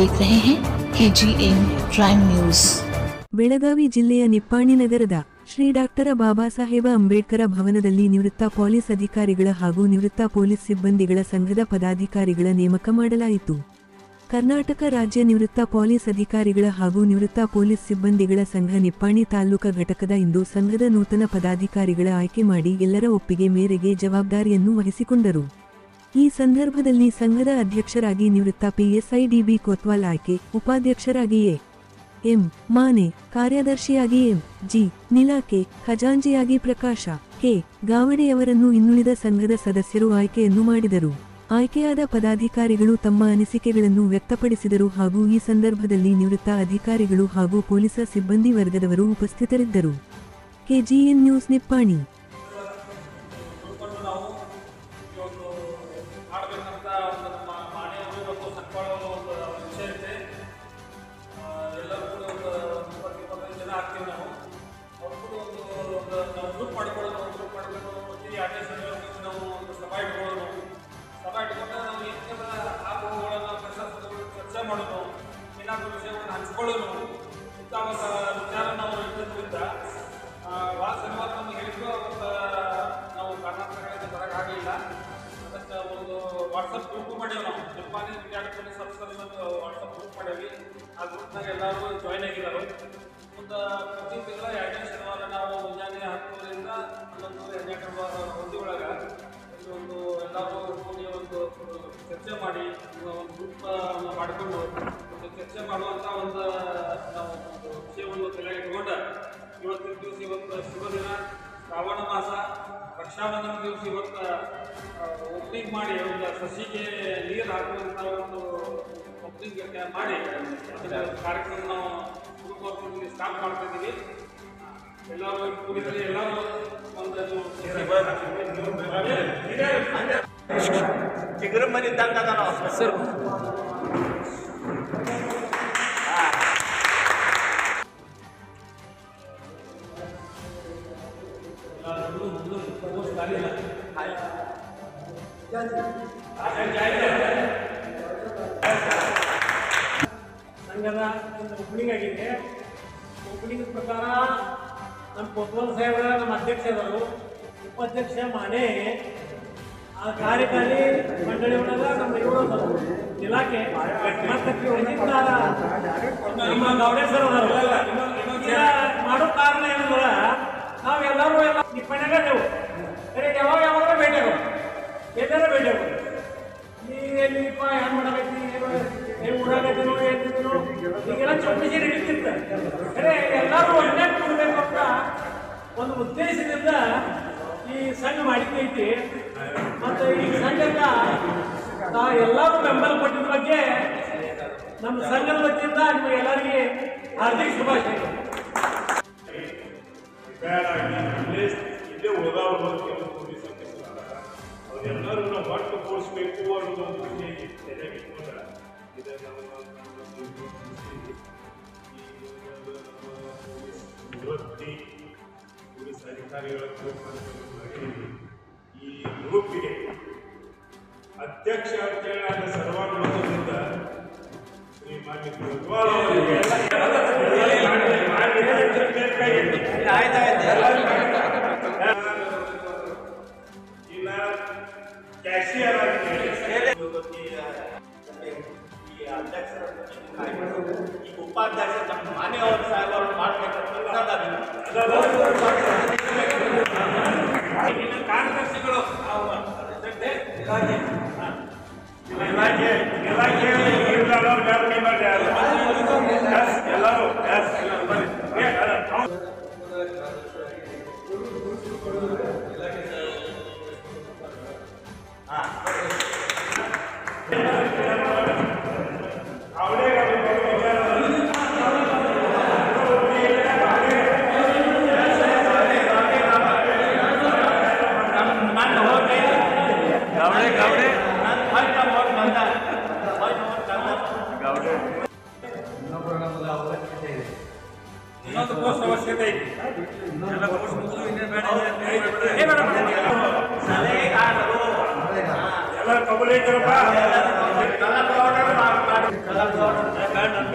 देख रहे हैं KGN प्राइम न्यूज। ಬೆಳಗಾವಿ ಜಿಲ್ಲೆಯ ನಿಪ್ಪಾಣಿ ನಗರದ ಶ್ರೀ ಡಾಕ್ಟರ್ ಬಾಬಾಸಾಹೇಬ ಅಂಬೇಡ್ಕರ್ ಭವನದಲ್ಲಿ ನಿವೃತ್ತ ಪೊಲೀಸ್ ಅಧಿಕಾರಿಗಳ ಹಾಗೂ ನಿವೃತ್ತ ಪೊಲೀಸ್ ಸಿಬ್ಬಂದಿಗಳ ಸಂಘದ ಪದಾಧಿಕಾರಿಗಳ ನೇಮಕ ಮಾಡಲಾಯಿತು. ಕರ್ನಾಟಕ ರಾಜ್ಯ ನಿವೃತ್ತ ಪೊಲೀಸ್ ಅಧಿಕಾರಿಗಳ ಹಾಗೂ ನಿವೃತ್ತ ಪೊಲೀಸ್ ಸಿಬ್ಬಂದಿಗಳ ಸಂಘ ನಿಪ್ಪಾಣಿ ತಾಲೂಕಾ ಘಟಕದ ಇಂದು ಸಂಘದ ನೂತನ ಪದಾಧಿಕಾರಿಗಳ ಆಯ್ಕೆ ಮಾಡಿ ಎಲ್ಲರ ಒಪ್ಪಿಗೆ ಮೇರೆಗೆ ಜವಾಬ್ದಾರಿಯನ್ನು ವಹಿಸಿಕೊಂಡರು. ಈ ಸಂದರ್ಭದಲ್ಲಿ ಸಂಘದ ಅಧ್ಯಕ್ಷರಾಗಿ ನಿವೃತ್ತ PSI DB ಕೊತ್ವಾಲ್ ಆಯ್ಕೆ, ಉಪಾಧ್ಯಕ್ಷರಾಗಿ ಎಂ ಮಾನೆ, ಕಾರ್ಯದರ್ಶಿಯಾಗಿ MG ನಿಲಾಕೆ, ಖಜಾಂಚಿಯಾಗಿ ಪ್ರಕಾಶ ಕೆ ಗಾವಡೆಯವರನ್ನು ಇನ್ನುಳಿದ ಸಂಘದ ಸದಸ್ಯರು ಆಯ್ಕೆಯನ್ನು ಮಾಡಿದರು. ಆಯ್ಕೆಯಾದ ಪದಾಧಿಕಾರಿಗಳು ತಮ್ಮ ಅನಿಸಿಕೆಗಳನ್ನು ವ್ಯಕ್ತಪಡಿಸಿದರು ಹಾಗೂ ಈ ಸಂದರ್ಭದಲ್ಲಿ ನಿವೃತ್ತ ಅಧಿಕಾರಿಗಳು ಹಾಗೂ ಪೊಲೀಸ್ ಸಿಬ್ಬಂದಿ ವರ್ಗದವರು ಉಪಸ್ಥಿತರಿದ್ದರು. KGN news Nippani. ಚರ್ಚೆ ಮಾಡೋದು, ಏನಾದರೂ ವಿಷಯಗಳನ್ನು ಹಂಚ್ಕೊಳ್ಳೋದು ಇಂಥ ಒಂದು ವಿಚಾರ ನಾವು ಇರೋದ್ರಿಂದ ಭಾಳ ಶನಿವಾರ ನಮಗೆ ಹೇಳಿದ್ರು. ಅವತ್ತು ನಾವು ಕರ್ನಾಟಕದಿಂದ ಬರೋಕ್ಕಾಗಲಿಲ್ಲ. ಅದಕ್ಕೆ ಒಂದು ವಾಟ್ಸಪ್ ಗ್ರೂಪ್ ಮಾಡೇವಿ. ನಾವು ನಿಪ್ಪಾಣಿ ರಿಟೈರ್ಡ್ ಪೊಲೀಸ್ ಆಫೀಸರ್ಸ್ ಅಂತ ವಾಟ್ಸಪ್ ಗ್ರೂಪ್ ಮಾಡೇವಿ. ಆ ಗ್ರೂಪ್ನಾಗ ಎಲ್ಲರೂ ಜಾಯ್ನ್ ಆಗಿದ್ದಾರೆ. ಒಂದು ಪ್ರತಿ ತಿಂಗಳ 2ನೇ ಶನಿವಾರ ನಾವು ಮುಂಜಾನೆ 10 11 ಅವಧಿ ಒಳಗೆ ಒಂದು ಎಲ್ಲರೂ ಕೂಡಿ ಒಂದು ಚರ್ಚೆ ಮಾಡಿ ಒಂದು ಗ್ರೂಪ್ ಮಾಡಿಕೊಂಡು ಒಂದು ಚರ್ಚೆ ಮಾಡುವಂಥ ಒಂದು ನಾವು ಒಂದು ವಿಷಯವನ್ನು ತಲೆ ಇಟ್ಕೊಂಡು ಇವತ್ತಿನ ದಿವಸ ಇವತ್ತು ಶುಭ ದಿನ, ಶ್ರಾವಣ ಮಾಸ, ರಕ್ಷಾಬಂಧನ ದಿವಸ ಇವತ್ತು ಓಪನಿಂಗ್ ಮಾಡಿ ಒಂದು ಸಸಿಗೆ ನೀರು ಹಾಕುವಂಥ ಒಂದು ಓಪನಿಂಗ್ ಮಾಡಿ ಅದರ ಕಾರ್ಯಕ್ರಮ ನಾವು ಗ್ರೂಪ್ ಸ್ಟಾರ್ಟ್ ಮಾಡ್ತಾ ಇದ್ದೀವಿ. ಎಲ್ಲರೂ ಕೂಡಿದಲ್ಲಿ ಎಲ್ಲರೂ ಒಂದು ಚಿಗುರು ಮನಿದ್ದಂಗ ಸರ್. ಸಂಘದ ಒಂದು ಓಪನಿಂಗ್ ಆಗಿದೆ. ಓಪನಿಂಗ್ ಪ್ರಕಾರ ನಮ್ಮ ಕೊತ್ವಾಲ್ ಸಾಹೇಬರ ನಮ್ಮ ಅಧ್ಯಕ್ಷರು, ಉಪಾಧ್ಯಕ್ಷ ಮಾನೆ, ಆ ಕಾರ್ಯಕಾರಿ ಮಂಡಳಿ ಒಳಗ ನಮ್ಮ ಇವರು ಇಲಾಖೆ ನಮ್ಮ ಗೌಡೆ ಸರ್ ಮಾಡೋ ಕಾರಣ ಏನಂದ್ರೆ ನಾವೆಲ್ಲರೂ ಎಲ್ಲ ನಿಪ್ಪಣ್ಣಾಗ ನೀವು ಯಾವಾಗ ಯಾವಾಗ ಭೇಟಿ ಆಗೋದು, ಎಲ್ಲರೂ ಭೇಟಿ ಆಗೋದು. ನೀಪ್ಪ ಏನು ಮಾಡಬೇಕು, ನೀವು ಊರಾಗೇನೋ ಹೇಳ್ತಿದ್ದೀನೋ ಈಗೆಲ್ಲ ಚೌಕಸಿ ನಡೀತಿತ್ತು. ಅರೆ ಎಲ್ಲರೂ ಒಳ್ಳೆ ಕೊಡಬೇಕು ಅಂತ ಒಂದು ಉದ್ದೇಶದಿಂದ ಈ ಸಂಘ ಮಾಡಿದ್ದೈತಿ. ಮತ್ತು ಈ ಸಂಘಕ್ಕೆ ಎಲ್ಲರೂ ಬೆಂಬಲ ಕೊಟ್ಟಿದ್ದ ಬಗ್ಗೆ ನಮ್ಮ ಸಂಘದ ವತಿಯಿಂದ ನಿಮಗೆ ಎಲ್ಲರಿಗೆ ಹಾರ್ದಿಕ ಶುಭಾಶಯಗಳು. ಇಲ್ಲೇ ಉಳಿದವರು ಅವರೆಲ್ಲರೂ ನಾವು ಒಟ್ಟು ಕೂಡಿಸ್ಬೇಕು ಅನ್ನೋದು ಒಂದು ವಿಷಯ ತಲೆಗೆ ಇಟ್ಕೊಂಡ್ರೆ ನಿವೃತ್ತಿ ಪೊಲೀಸ್ ಅಧಿಕಾರಿಗಳ ಈ ಗ್ರೂಪಿಗೆ ಅಧ್ಯಕ್ಷ ಅಂತೇಳಿ ನಾನು ಸರ್ವಾನುಮತದಿಂದ ಶ್ರೀ ಮಾನ್ಯ ಕೊತ್ವಾಲ್ ಅವರಿಗೆ ಇಲ್ಲ ಕ್ಯಾಶಿಯರ್ ಆಗಿ ಈ ಅಧ್ಯಕ್ಷರ ಈ ಉಪಾಧ್ಯಕ್ಷ ನಮ್ಮ ಮಾನ್ಯವರು ಸಾಹೇಬರು ಮಾಡಬೇಕಂತ ಕಾರ್ಯದರ್ಶಿಗಳು ಎಲ್ಲರೂ ಇನ್ನೊಂದು ಪೋಸ್ಟ್ ಅವಶ್ಯಕತೆ ಐತಿ. ಎಲ್ಲ ಕಬಲ್ ಐತರಪ್ಪ. ಬೇಡ ನನ್ನ